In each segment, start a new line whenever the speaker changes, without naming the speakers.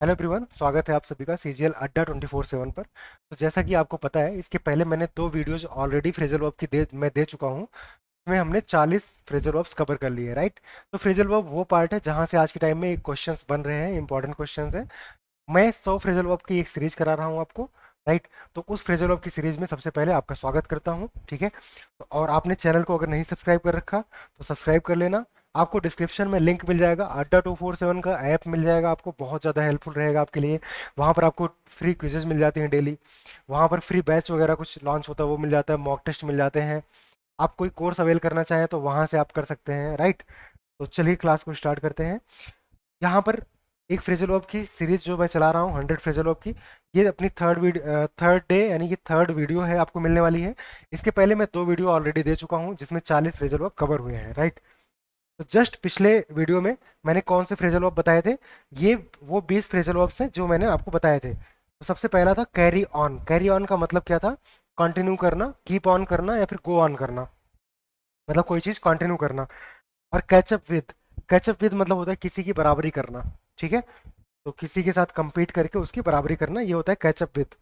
Hello everyone, स्वागत है आप सभी का सीजीएल अड्डा 24/7 पर। तो जैसा कि आपको पता है, इसके पहले मैंने दो वीडियोज ऑलरेडी फ्रेजल वर्ब की मैं दे चुका हूँ। इसमें हमने 40 फ्रेजल वर्ब्स कवर कर लिए, राइट। तो फ्रेजल वर्ब वो पार्ट है जहाँ से आज के टाइम में क्वेश्चंस बन रहे हैं, इंपॉर्टेंट क्वेश्चंस हैं। मैं 100 फ्रेजल वर्ब की एक सीरीज करा रहा हूँ आपको, राइट। तो उस फ्रेजल वर्ब की सीरीज में सबसे पहले आपका स्वागत करता हूँ, ठीक है। और आपने चैनल को अगर नहीं सब्सक्राइब कर रखा तो सब्सक्राइब कर लेना। आपको डिस्क्रिप्शन में लिंक मिल जाएगा, अड्डा 247 का ऐप मिल जाएगा आपको, बहुत ज़्यादा हेल्पफुल रहेगा आपके लिए। वहाँ पर आपको फ्री क्विजेज मिल जाते हैं डेली। वहाँ पर फ्री बैच वगैरह कुछ लॉन्च होता है वो मिल जाता है, मॉक टेस्ट मिल जाते हैं। आप कोई कोर्स अवेल करना चाहें तो वहाँ से आप कर सकते हैं, राइट। तो चलिए क्लास को स्टार्ट करते हैं। यहाँ पर एक फ्रेजल वर्ब की सीरीज जो मैं चला रहा हूँ, 100 फ्रेजल वर्ब की। ये अपनी थर्ड डे यानी कि थर्ड वीडियो है, आपको मिलने वाली है। इसके पहले मैं दो वीडियो ऑलरेडी दे चुका हूँ जिसमें 40 फ्रेजल वर्ब कवर हुए हैं, राइट। तो जस्ट पिछले वीडियो में मैंने कौन से फ्रेजल वर्ब बताए थे, ये वो 20 फ्रेजल वर्ब्स हैं जो मैंने आपको बताए थे। तो सबसे पहला था कैरी ऑन। कैरी ऑन का मतलब क्या था? कंटिन्यू करना, कीप ऑन करना या फिर गो ऑन करना, मतलब कोई चीज कंटिन्यू करना। और कैचअप विद, कैचअप विद मतलब होता है किसी की बराबरी करना, ठीक है। तो किसी के साथ compete करके उसकी बराबरी करना, ये होता है कैचअप विद।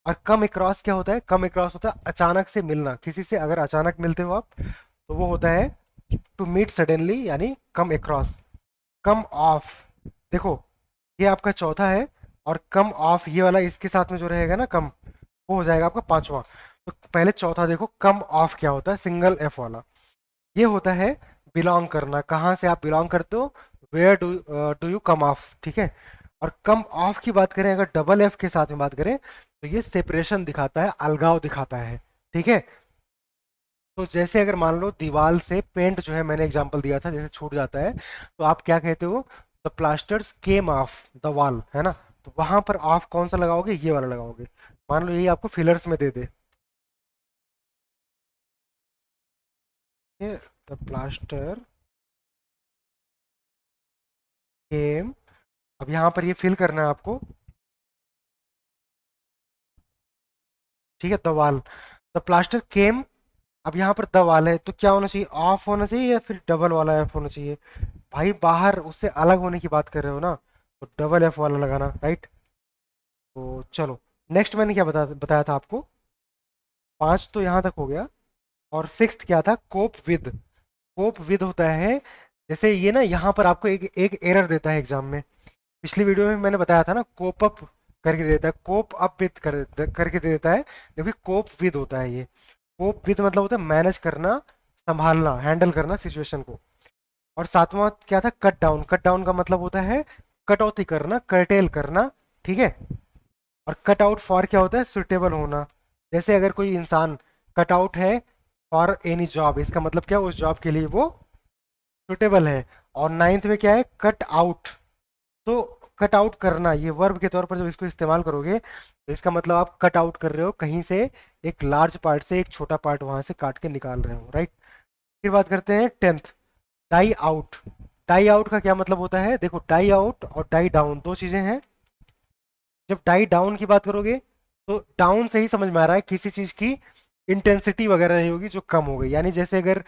और कम अक्रॉस क्या होता है? कम अक्रॉस होता है अचानक से मिलना, किसी से अगर अचानक मिलते हो आप तो वो होता है टू मीट सडनली, यानी कम अक्रॉस। कम ऑफ, देखो ये आपका चौथा है। और कम ऑफ ये वाला इसके साथ में जो रहेगा ना, कम, वो हो जाएगा आपका पांचवा। तो पहले चौथा देखो, कम ऑफ क्या होता है? सिंगल एफ वाला, ये होता है बिलोंग करना, कहाँ से आप बिलोंग करते हो, where do you come of, ठीक है। और कम ऑफ की बात करें, अगर डबल एफ के साथ में बात करें तो ये सेपरेशन दिखाता है, अलगाव दिखाता है, ठीक है। तो जैसे अगर मान लो दीवार से पेंट जो है, मैंने एग्जांपल दिया था, जैसे छूट जाता है तो आप क्या कहते हो? The plasters came of the wall, है ना। तो वहां पर ऑफ कौन सा लगाओगे? ये वाला लगाओगे। मान लो यही आपको फिलर्स में दे दे, द प्लास्टर केम। अब यहाँ पर ये फिल करना है आपको, ठीक है, द वॉल, द प्लास्टर केम। अब यहाँ पर द वाल है तो क्या होना चाहिए? ऑफ होना चाहिए या फिर डबल वाला एफ होना चाहिए? भाई बाहर उससे अलग होने की बात कर रहे हो ना, तो डबल एफ वाला लगाना, राइट। तो चलो, नेक्स्ट मैंने क्या बताया था आपको? पांच तो यहाँ तक हो गया। और सिक्स्थ क्या था? Cope with. कोप विद होता है, जैसे ये ना, यहाँ पर आपको एक एक एरर देता है एग्जाम में। पिछली वीडियो में मैंने बताया था ना, कोप अप करके दे देता है, कोप अप विद करके दे देता है, जबकि कोप विद होता है ये। कोप विद मतलब होता है मैनेज करना, संभालना, हैंडल करना सिचुएशन को। और सातवां क्या था? Cut down. कट डाउन का मतलब होता है कटौती करना, कर्टेल करना, ठीक है। और कट आउट फॉर क्या होता है? सुटेबल होना। जैसे अगर कोई इंसान कट आउट है फॉर एनी जॉब, इसका मतलब क्या? उस जॉब के लिए वो सुटेबल है। और नाइन्थ में क्या है? Cut out. तो कट आउट करना, ये वर्ब के तौर पर जब इसको इस्तेमाल करोगे तो इसका मतलब आप कट आउट कर रहे हो कहीं से, एक लार्ज पार्ट से एक छोटा पार्ट वहां से काट के निकाल रहे हो, राइट। फिर बात करते हैं tenth, die out. Die out का क्या मतलब होता है? देखो, डाई आउट और डाई डाउन दो चीजें हैं। जब डाई डाउन की बात करोगे तो डाउन से ही समझ में आ रहा है किसी चीज की इंटेंसिटी वगैरह नहीं होगी जो कम हो गई, यानी जैसे अगर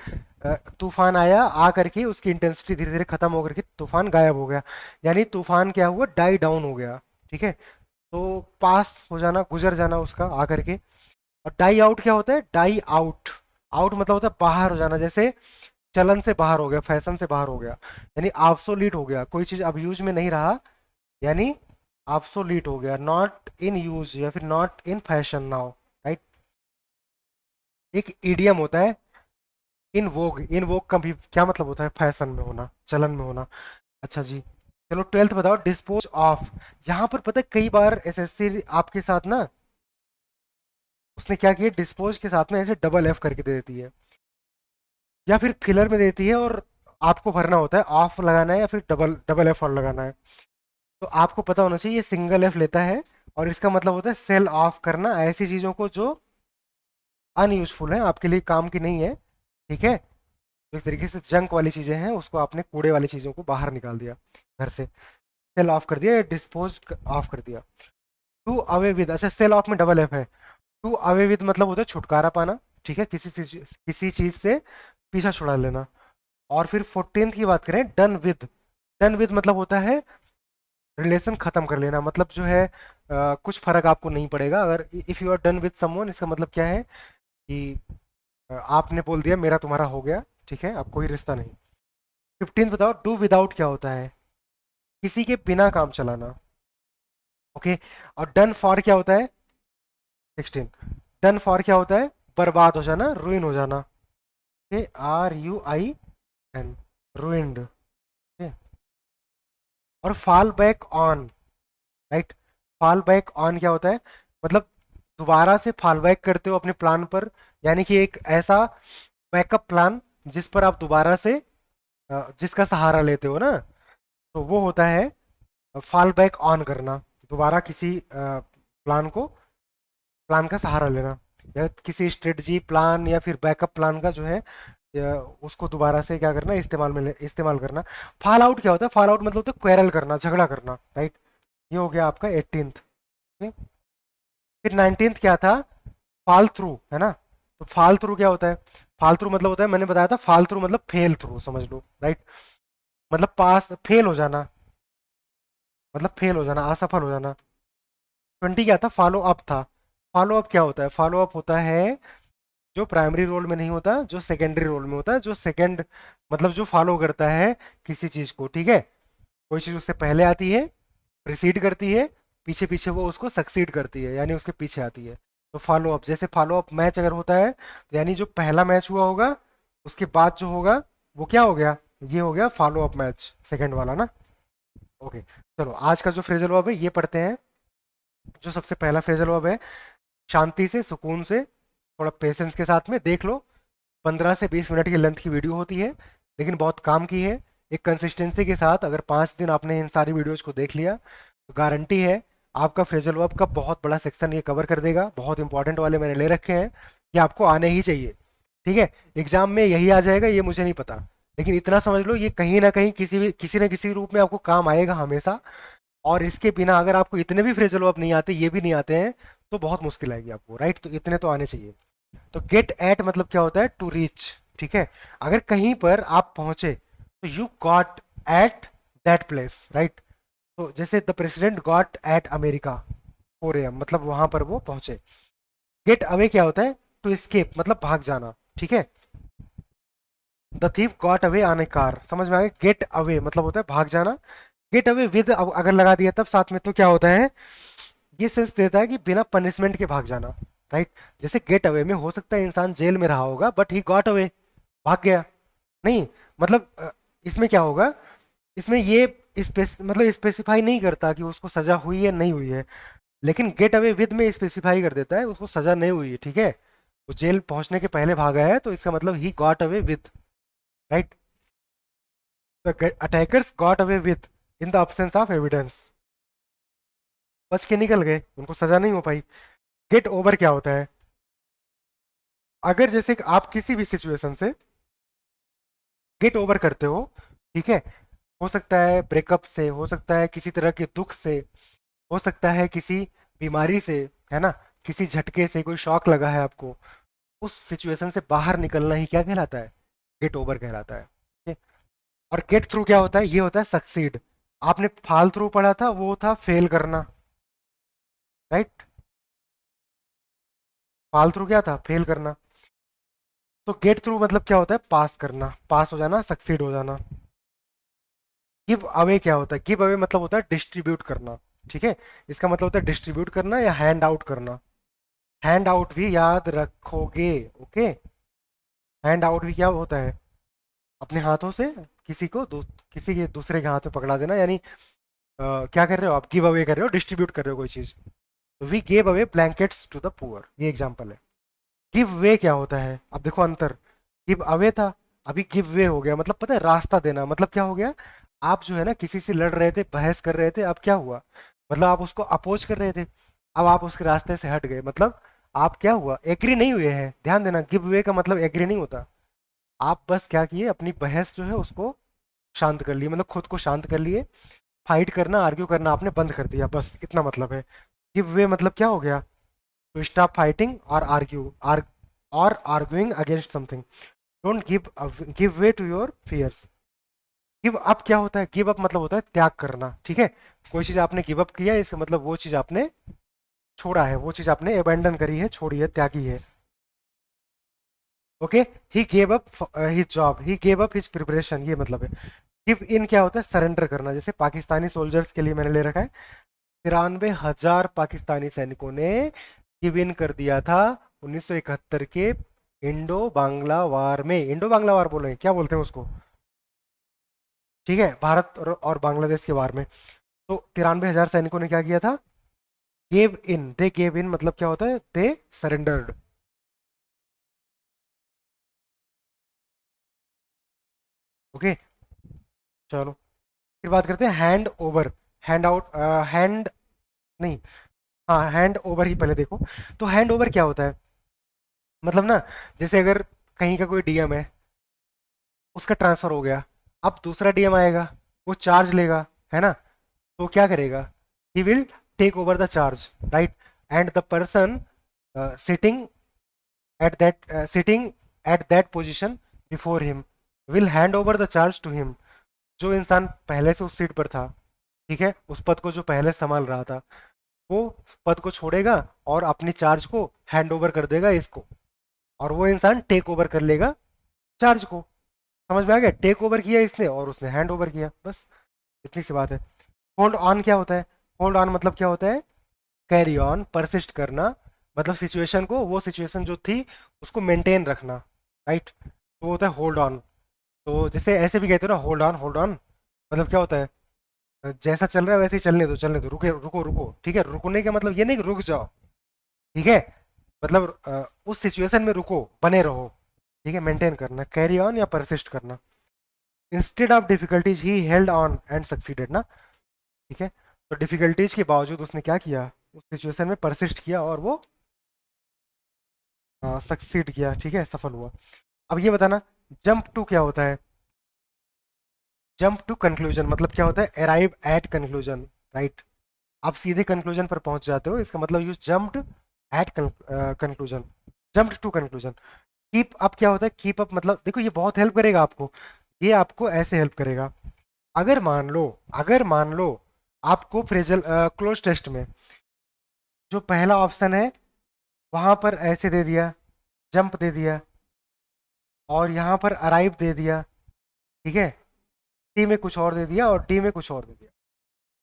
तूफान आया, आ करके उसकी इंटेंसिटी धीरे धीरे खत्म होकर के तूफान गायब हो गया, यानी तूफान क्या हुआ? डाई डाउन हो गया, ठीक है। तो पास हो जाना, गुजर जाना उसका आकर के। और डाई आउट क्या होता है? डाई आउट, आउट मतलब होता है बाहर हो जाना, जैसे चलन से बाहर हो गया, फैशन से बाहर हो गया, यानी ऑब्सोलीट हो गया, कोई चीज अब यूज में नहीं रहा, यानी ऑब्सोलीट हो गया, नॉट इन यूज या फिर not in fashion now, right. एक इडियम होता है इन वोग। इन वोग का भी क्या मतलब होता है? फैशन में होना, चलन में होना। अच्छा जी, चलो ट्वेल्थ बताओ, डिस्पोज ऑफ। यहाँ पर पता है कई बार एसएससी आपके साथ ना, उसने क्या किया, डिस्पोज के साथ में ऐसे डबल एफ करके दे देती है, या फिर फिलर में देती है, और आपको भरना होता है ऑफ लगाना है या फिर डबल डबल एफ और लगाना है। तो आपको पता होना चाहिए ये सिंगल एफ लेता है, और इसका मतलब होता है सेल ऑफ करना, ऐसी चीजों को जो अनयूजफुल है, आपके लिए काम की नहीं है, ठीक है। तो एक तरीके से जंक वाली चीजें हैं, उसको आपने कूड़े वाली चीजों को बाहर निकाल दिया घर से, सेल ऑफ कर दिया, डिस्पोज ऑफ कर दिया। टू अवे विद, अच्छा सेल ऑफ में डबल एफ है। टू अवे विद मतलब होता है छुटकारा पाना, ठीक है, किसी चीज से पीछा छुड़ा लेना। और फिर 14th की बात करें, डन विद। डन विद मतलब होता है रिलेशन खत्म कर लेना, मतलब जो है कुछ फर्क आपको नहीं पड़ेगा अगर if you are done with someone, इसका मतलब क्या है कि आपने बोल दिया मेरा तुम्हारा हो गया, ठीक है, अब कोई रिश्ता नहीं। 15 बताओ, डू विदाउट क्या होता है? किसी के बिना काम चलाना। ओके। और डन फॉर क्या होता है? 16, डन फॉर क्या होता है? बर्बाद हो जाना, रुइन हो जाना। RUIN, ruined. और fall back on, right? Fall back on क्या होता है? मतलब दोबारा से फॉल बैक करते हो अपने प्लान पर, यानी कि एक ऐसा बैकअप प्लान जिस पर आप दोबारा से जिसका सहारा लेते हो ना, तो वो होता है फॉल बैक ऑन करना। दोबारा किसी प्लान का सहारा लेना, या किसी स्ट्रेटजी प्लान या फिर बैकअप प्लान का जो है, या उसको दोबारा से क्या करना, इस्तेमाल करना। फॉल आउट क्या होता है? फॉल आउट मतलब होता है क्वेरल करना, झगड़ा करना, राइट? ये हो गया आपका 18th। फिर 19th क्या था? फॉल थ्रू, है ना? तो फॉल थ्रू क्या होता है? फॉल थ्रू मतलब होता है, मैंने बताया था, फॉल थ्रू मतलब फेल थ्रू, समझ लो, राइट? मतलब पास फेल हो जाना, मतलब फेल हो जाना, असफल हो जाना। 20 क्या था? फॉलो अप था। फॉलो अप क्या होता है? फॉलो अप होता है जो प्राइमरी रोल में नहीं होता, जो सेकेंडरी रोल में होता है, जो सेकंड मतलब जो फॉलो करता है किसी चीज को, ठीक है? कोई चीज उससे पहले आती है, प्रिसीड करती है, पीछे पीछे वो उसको सक्सीड करती है, यानी उसके पीछे आती है। तो फॉलो अप, जैसे फॉलो अप मैच अगर होता है, तो यानी जो पहला मैच हुआ होगा उसके बाद जो होगा वो क्या हो गया? ये हो गया फॉलो अप मैच, सेकंड वाला ना। ओके, चलो आज का जो फ्रेजल वर्ब है ये पढ़ते हैं। जो सबसे पहला फ्रेजल वर्ब है, शांति से, सुकून से, थोड़ा पेशेंस के साथ में देख लो। 15 से 20 मिनट की लेंथ की वीडियो होती है, लेकिन बहुत काम की है। एक कंसिस्टेंसी के साथ अगर 5 दिन आपने इन सारी वीडियोज को देख लिया, तो गारंटी है आपका फ्रेजल वर्ब का बहुत बड़ा सेक्शन ये कवर कर देगा। बहुत इंपॉर्टेंट वाले मैंने ले रखे हैं, ये आपको आने ही चाहिए, ठीक है? एग्जाम में यही आ जाएगा ये मुझे नहीं पता, लेकिन इतना समझ लो ये कहीं ना कहीं किसी न किसी रूप में आपको काम आएगा हमेशा। और इसके बिना अगर आपको इतने भी फ्रेजल वर्ब नहीं आते, ये भी नहीं आते हैं, तो बहुत मुश्किल आएगी आपको, राइट? तो इतने तो आने चाहिए। तो गेट एट मतलब क्या होता है? टू रीच, ठीक है? अगर कहीं पर आप पहुंचे तो you got at that place, right? तो जैसे the president got at America 4 AM, मतलब वहां पर वो पहुंचे। गेट अवे क्या होता है? टू स्केप, मतलब भाग जाना, ठीक है? The thief got away on A car, समझ में आ गया? गेट अवे मतलब होता है भाग जाना। गेट अवे विद अगर लगा दिया तब साथ में, तो क्या होता है? ये सेंस देता है कि बिना पनिशमेंट के भाग जाना, राइट? जैसे गेट अवे में हो सकता है इंसान जेल में रहा होगा, बट ही गॉट अवे, भाग गया। नहीं, मतलब इसमें क्या होगा? इसमें ये मतलब स्पेसिफाई नहीं करता कि उसको सजा हुई है नहीं हुई है, लेकिन गेट अवे विद में स्पेसिफाई कर देता है उसको सजा नहीं हुई है, ठीक है? वो जेल पहुंचने के पहले भागा है, तो इसका मतलब he got away with, right? Attackers got away with in the absence of evidence, बच के निकल गए, उनको सजा नहीं हो पाई। गेट ओवर क्या होता है? अगर जैसे कि आप किसी भी सिचुएशन से गेट ओवर करते हो, ठीक है? हो सकता है ब्रेकअप से, हो सकता है किसी तरह के दुख से, हो सकता है किसी बीमारी से, है ना? किसी झटके से कोई शॉक लगा है आपको, उस सिचुएशन से बाहर निकलना ही क्या कहलाता है? गेट ओवर कहलाता है, ठीक है? और गेट थ्रू क्या होता है? ये होता है सक्सीड। आपने फाल थ्रू पढ़ा था, वो था फेल करना, राइट? फाल थ्रू क्या था? फेल करना। तो गेट थ्रू मतलब क्या होता है? पास करना, पास हो जाना, सक्सीड हो जाना। गिव अवे क्या होता है? गिव अवे मतलब होता है डिस्ट्रीब्यूट करना, ठीक है? इसका मतलब होता है डिस्ट्रीब्यूट करना या हैंड आउट करना। हैंड आउट भी याद रखोगे, ओके? हैंड आउट भी क्या होता है? अपने हाथों से किसी के दूसरे के हाथ में पकड़ा देना, यानी क्या कर रहे हो आप? गिव अवे कर रहे हो, डिस्ट्रीब्यूट कर रहे हो कोई चीज। We gave away blankets to the poor, ये एग्जांपल है। गिव वे क्या होता है? अब देखो अंतर, गिव अवे था, अभी गिव वे हो गया, मतलब पता है रास्ता देना, मतलब क्या हो गया? आप जो है ना किसी से लड़ रहे थे, बहस कर रहे थे, अब क्या हुआ? मतलब आप उसको अपोज कर रहे थे, अब आप उसके रास्ते से हट गए, मतलब आप क्या हुआ? एग्री नहीं हुए हैं। ध्यान देना, गिव वे का मतलब एग्री नहीं होता। आप बस क्या किए? अपनी बहस जो है उसको शांत कर लिए, मतलब खुद को शांत कर लिए। फाइट करना, आर्ग्यू करना आपने बंद कर दिया, बस इतना मतलब है। गिव वे मतलब क्या हो गया? टू स्टॉप फाइटिंग और arguing against something. Don't give way to your fears. Give up क्या होता है? गिव अप मतलब होता है त्याग करना, ठीक है। कोई चीज आपने गिव अप किया, इसका मतलब वो चीज आपने छोड़ा है, वो चीज आपने अबैंडन करी है, छोड़ी है, त्यागी है। Okay. He gave up his job, he gave up his preparation, ये मतलब है। गिव इन क्या होता है? सरेंडर करना। जैसे पाकिस्तानी सोल्जर्स के लिए मैंने ले रखा है, 93,000 पाकिस्तानी सैनिकों ने गिव इन कर दिया था 1971 के इंडो बांग्ला वार में। इंडो बांग्ला वार बोलेंगे, क्या बोलते हैं उसको, ठीक है, भारत और बांग्लादेश के वार में। तो 93,000 सैनिकों ने क्या किया था? Gave in, they gave in मतलब क्या होता है? दे सरेंडर्ड। ओके, चलो फिर बात करते हैं hand over. Hand out, hand नहीं, हाँ हैंड ओवर ही पहले देखो। तो हैंड ओवर क्या होता है? मतलब ना, जैसे अगर कहीं का कोई डीएम है, उसका ट्रांसफर हो गया, अब दूसरा डीएम आएगा, वो चार्ज लेगा, है ना? तो क्या करेगा? He will take over the charge, right. And the person sitting sitting at that position before him will hand over the charge to him। जो इंसान पहले से उस सीट पर था, ठीक है, उस पद को जो पहले संभाल रहा था, वो पद को छोड़ेगा और अपनी चार्ज को हैंड ओवर कर देगा इसको, और वो इंसान टेक ओवर कर लेगा चार्ज को। समझ में आ गया? टेक ओवर किया इसने और उसने हैंड ओवर किया, बस इतनी सी बात है। होल्ड ऑन क्या होता है? होल्ड ऑन मतलब क्या होता है? कैरी ऑन, परसिस्ट करना, मतलब सिचुएशन को, वो सिचुएशन जो थी उसको मेंटेन रखना, राइट। तो वो होता है होल्ड ऑन। तो जैसे ऐसे भी कहते हो ना, होल्ड ऑन, होल्ड ऑन, मतलब क्या होता है? जैसा चल रहा है वैसे ही चलने दो, चलने दो, रुके रुको रुको, ठीक है। रुकने का मतलब ये नहीं कि रुक जाओ, ठीक है, मतलब उस सिचुएशन में रुको, बने रहो, ठीक है, मेंटेन करना, कैरी ऑन या परसिस्ट करना। Instead of difficulties he held on and succeeded ना, ठीक है। तो डिफिकल्टीज के बावजूद उसने क्या किया? उस सिचुएशन में परसिस्ट किया और वो सक्सीड किया, ठीक है, सफल हुआ। अब ये बताना, जंप टू क्या होता है? जंप टू कंक्लूजन मतलब क्या होता है? Arrive at conclusion, right. आप सीधे कंक्लूजन पर पहुंच जाते हो, इसका मतलब use jumped at conclusion, jumped to conclusion. Keep up क्या होता है? कीप अप मतलब देखो, ये बहुत हेल्प करेगा आपको। ये आपको ऐसे हेल्प करेगा, अगर मान लो, अगर मान लो आपको फ्रेजल क्लोज टेस्ट में जो पहला ऑप्शन है वहां पर ऐसे दे दिया, जंप दे दिया, और यहाँ पर अराइव दे दिया, ठीक है, टी में कुछ और दे दिया और डी में कुछ और दे दिया,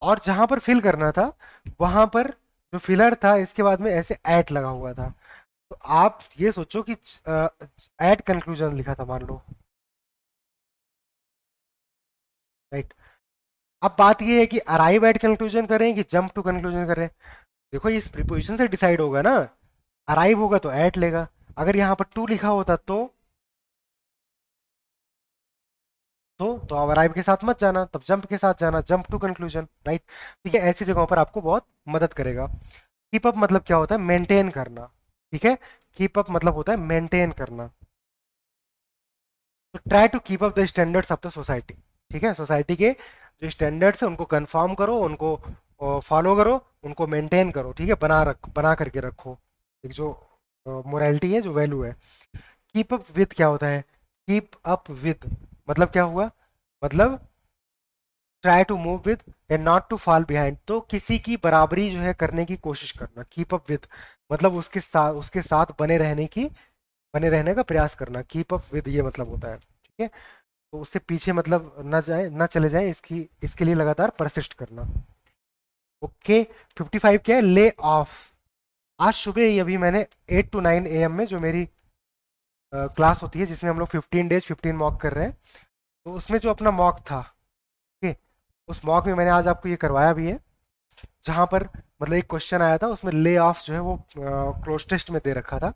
और जहां पर फिल करना था वहां पर जो फिलर था इसके बाद में ऐसे एट लगा हुआ था। तो आप ये सोचो कि एट कंक्लूजन लिखा था मान लो, राइट। अब बात ये है कि अराइव एट कंक्लूजन करें कि जंप टू कंक्लूजन करें। देखो ये इस प्रीपोजिशन से डिसाइड होगा ना। अराइव होगा तो एट लेगा, अगर यहाँ पर टू लिखा होता तो आप अराइव के साथ मत जाना, तब जंप के साथ जाना, जंप टू कंक्लूजन, राइट। ठीक है, ऐसी जगहों पर आपको बहुत मदद करेगा। कीप अप मतलब क्या होता है? मेंटेन करना, ठीक है। कीप अप मतलब होता है मेंटेन करना। तो try to keep up the standards of the society, ठीक है, सोसाइटी के जो स्टैंडर्ड्स है उनको कंफर्म करो, उनको फॉलो करो, उनको मेंटेन करो, ठीक है, बना करके रखो। एक जो मोरालिटी है, जो वैल्यू है। कीप अप विद क्या होता है? कीप अप विद मतलब क्या हुआ? मतलब try to move with and not to fall behind, तो किसी की बराबरी जो है करने की कोशिश करना। कीप अप विद मतलब उसके साथ बने रहने का प्रयास करना। कीप अप विद ये मतलब होता है, ठीक है। तो उससे पीछे मतलब ना चले जाए, इसके लिए लगातार परसिस्ट करना। ओके। 55 क्या है? Lay off. आज सुबह ही अभी मैंने 8 to 9 AM में जो मेरी क्लास होती है जिसमें हम लोग 15 डेज 15 मॉक कर रहे हैं, तो उसमें जो अपना मॉक था, ओके, उस मॉक में मैंने आज आपको ये करवाया भी है, जहां पर मतलब एक क्वेश्चन आया था, उसमें ले ऑफ जो है वो क्लोज टेस्ट में दे रखा था,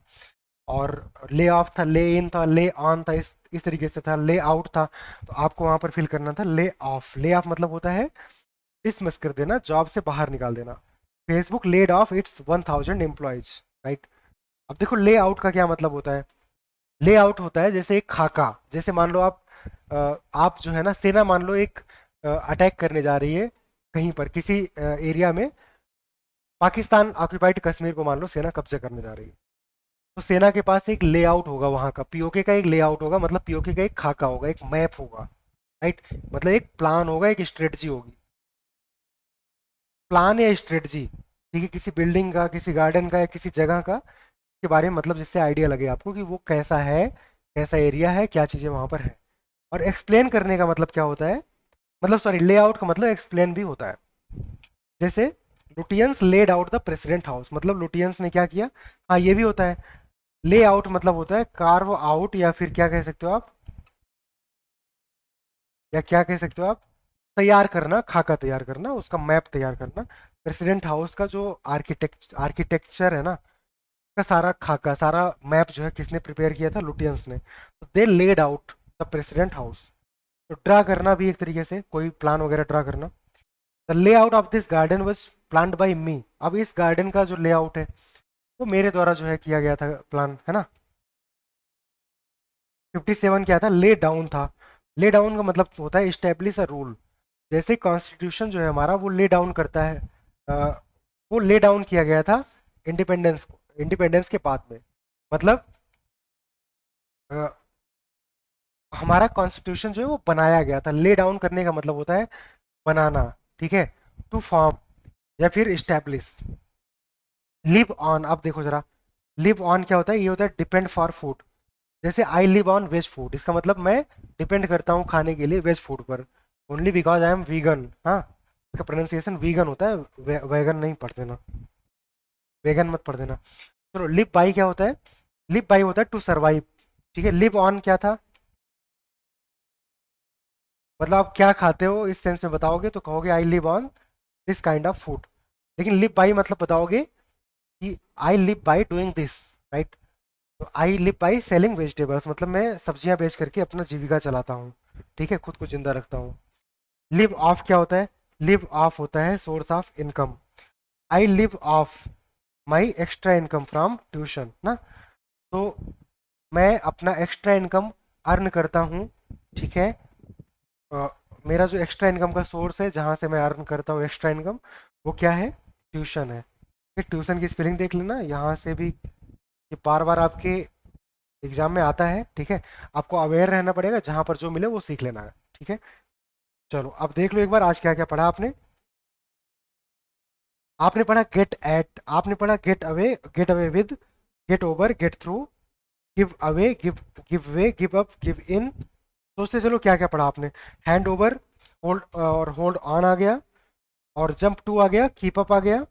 और ले ऑफ था, ले इन था, ले ऑन था, इस तरीके से था, ले आउट था। तो आपको वहां पर फिल करना था ले ऑफ। ले ऑफ मतलब होता है डिसमिस कर देना, जॉब से बाहर निकाल देना। Facebook laid of its 1,000 employees, right. अब देखो ले आउट का क्या मतलब होता है? ले आउट होता है जैसे एक खाका, जैसे मान लो आप जो है ना, सेना मान लो एक अटैक करने जा रही है कहीं पर, किसी एरिया में, पाकिस्तान ऑक्यूपाइड कश्मीर को मान लो सेना कब्जा करने जा रही है। तो सेना के पास एक लेआउट होगा, वहां का पीओके का एक लेआउट होगा, मतलब पीओके का एक खाका होगा, एक मैप होगा, राइट। मतलब एक प्लान होगा, एक स्ट्रेटजी होगी। प्लान या स्ट्रेटजी, ठीक है, किसी बिल्डिंग का, किसी गार्डन का या किसी जगह का के बारे में, मतलब जिससे आइडिया लगे आपको कि वो कैसा है, कैसा एरिया है, क्या चीज़ें वहाँ पर है। और एक्सप्लेन करने का मतलब क्या होता है, मतलब सॉरी, लेआउट का मतलब एक्सप्लेन भी होता है। जैसे Lutyens lead out the president house, मतलब लुटियंस ने क्या किया। हाँ, ये भी होता है। ले आउट मतलब होता है कार्व आउट, या फिर क्या कह सकते हो आप, या क्या कह सकते हो आप, तैयार करना, खाका तैयार करना, उसका मैप तैयार करना। प्रेसिडेंट हाउस का जो आर्किटेक्चर है ना, का सारा खाका, सारा मैप जो है किसने प्रिपेयर किया था, लुटियंस ने। तो they laid out the president house. तो ड्रा करना भी एक तरीके से कोई प्लान वगैरह ड्रा करना। The layout of this garden was planned by me. अब इस गार्डन का जो लेआउट है वो मेरे द्वारा जो है किया गया था, प्लान है ना। 57 क्या था, ले डाउन था। ले डाउन का मतलब होता है इस्टेब्लिश अ रूल। जैसे कॉन्स्टिट्यूशन जो है हमारा वो ले डाउन करता है, अ, वो ले डाउन किया गया था इंडिपेंडेंस के बाद में। मतलब अ, हमारा कॉन्स्टिट्यूशन जो है वो बनाया गया था। ले डाउन करने का मतलब होता है बनाना, ठीक है। टू फॉर्म या फिर इस्टेब्लिश। लिव ऑन, अब देखो जरा, लिव ऑन क्या होता है, ये होता है डिपेंड फॉर फूड। जैसे I live on veg food, इसका मतलब मैं डिपेंड करता हूँ खाने के लिए वेज फूड पर, only because I am vegan. हाँ, इसका प्रोनाउंसिएशन वीगन होता है, वेगन नहीं पढ़ देना, वेगन मत पढ़ देना। चलो, लिव बाई क्या होता है, लिव बाई होता है टू सर्वाइव। ठीक है, लिव ऑन क्या था, मतलब आप क्या खाते हो इस सेंस में बताओगे तो कहोगे I live on this kind of food. लेकिन लिव बाई मतलब बताओगे कि I live by doing this, right. तो I live by selling vegetables, मतलब मैं सब्जियां बेच करके अपना जीविका चलाता हूँ, ठीक है, खुद को जिंदा रखता हूँ। लिव ऑफ क्या होता है, लिव ऑफ होता है source of income. I live of my extra income from tuition ना। तो मैं अपना एक्स्ट्रा इनकम अर्न करता हूँ, ठीक है। अ, मेरा जो एक्स्ट्रा इनकम का सोर्स है जहाँ से मैं अर्न करता हूँ एक्स्ट्रा इनकम, वो क्या है, ट्यूशन है। फिर ट्यूशन की स्पेलिंग देख लेना यहाँ से भी, ये बार बार आपके एग्जाम में आता है, ठीक है। आपको अवेयर रहना पड़ेगा, जहाँ पर जो मिले वो सीख लेना है, ठीक है। चलो अब देख लो एक बार आज क्या क्या पढ़ा आपने। आपने पढ़ा गेट एट, आपने पढ़ा get away with, get over, get through, give away, give way, give up, give in. सोचते चलो क्या क्या पढ़ा आपने। हैंड ओवर, होल्ड और होल्ड ऑन आ गया, और जंप टू आ गया, कीप अप आ गया,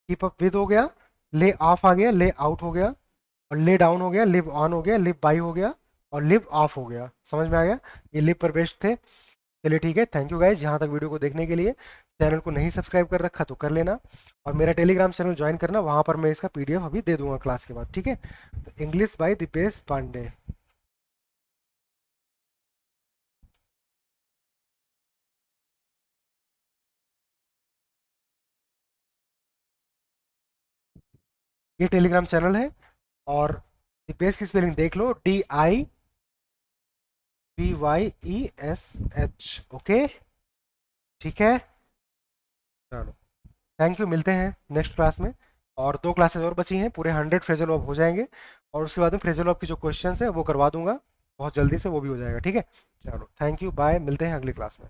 कीप अप विद हो गया, ले ऑफ आ गया, ले आउट हो गया, और ले डाउन हो गया, लिव ऑन हो गया, लिव बाई हो गया, और लिव ऑफ हो गया। समझ में आ गया, ये लिव पर बेस्ड थे। चलिए ठीक है, थैंक यू गाइज यहाँ तक वीडियो को देखने के लिए। चैनल को नहीं सब्सक्राइब कर रखा तो कर लेना, और मेरा टेलीग्राम चैनल ज्वाइन करना, वहाँ पर मैं इसका पीडीएफ अभी दे दूंगा क्लास के बाद, ठीक है। तो इंग्लिश बाय दीपेश पांडे। ये टेलीग्राम चैनल है। और दीपेश की स्पेलिंग देख लो, DIPYESH, ओके, ठीक है। चलो, थैंक यू, मिलते हैं नेक्स्ट क्लास में। और 2 क्लासेस और बची हैं, पूरे 100 फ्रेजल वर्ब हो जाएंगे। और उसके बाद में फ्रेजल वर्ब की जो क्वेश्चंस है वो करवा दूंगा बहुत जल्दी से, वो भी हो जाएगा, ठीक है। चलो, थैंक यू, बाय, मिलते हैं अगली क्लास में।